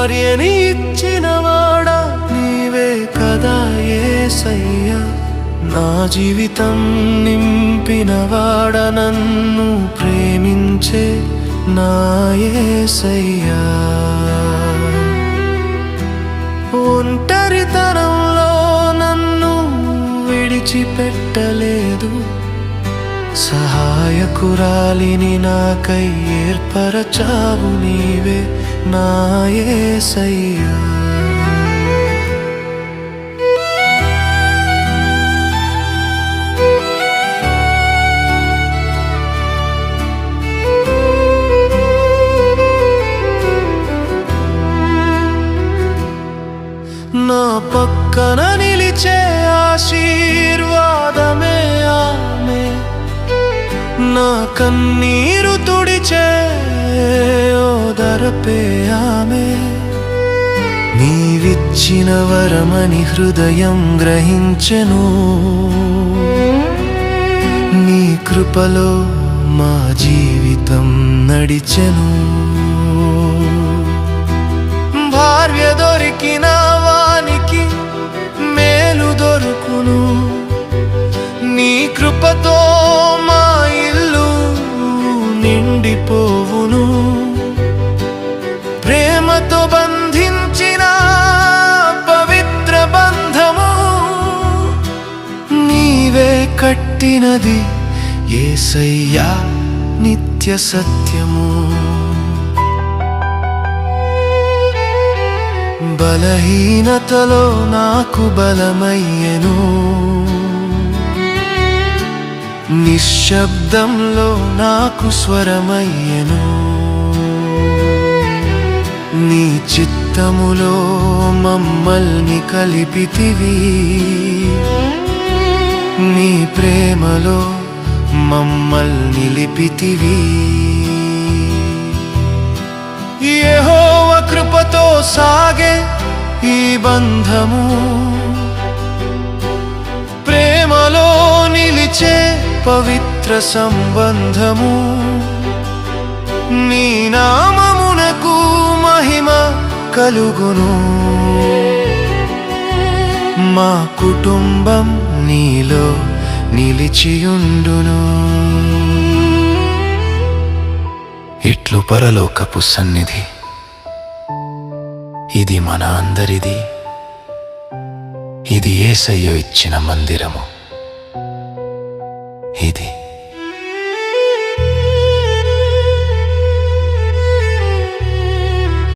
భార్యని ఇచ్చినవాడా నీవే కదా యేసయ్యా, నా జీవితం నింపినవాడ నన్ను ప్రేమించే నా యేసయ్యా. ఒంటరితనంలో నన్ను విడిచిపెట్టలేదు, సహాయకురాలిని నాకై ఏర్పరచావు నీవే నా యేసయ్యా. నా పక్కన నిలిచే ఆశీర్వాదమే ఆమె, నా కన్నీరు తుడిచే ఓదార్పే ఆమె. నీవిచ్చిన వరమని హృదయం గ్రహించెను, నీ కృపలో మా జీవితం నడిచెను. భార్య దొరికిన వానికి మేలు దొరుకును, నీ కృపతో మా ఇల్లు నిండిపోవును. ప్రేమతో బంధించిన పవిత్ర బంధము నీవే కట్టినది యేసయ్యా నిత్య సత్యము. బలహీనతలో నాకు బలమయ్యెను, నిశ్శబ్దంలో నాకు స్వరమయ్యెను. నీ చిత్తములో మమ్మల్ని కలిపితివి, నీ ప్రేమలో మమ్మల్ని నిలిపితివి. యెహోవా కృపతో సాగే ఈ బంధము, ప్రేమలో నిలిచే పవిత్ర సంబంధము. నీ నామమునకు మహిమ కలుగును, మా కుటుంబం నీలో నిలిచియుండును. ఇట్లు పరలోకపు సన్నిధి, ఇది మన అందరిది. ఇది యేసయ్య ఇచ్చిన మందిరము, ఇది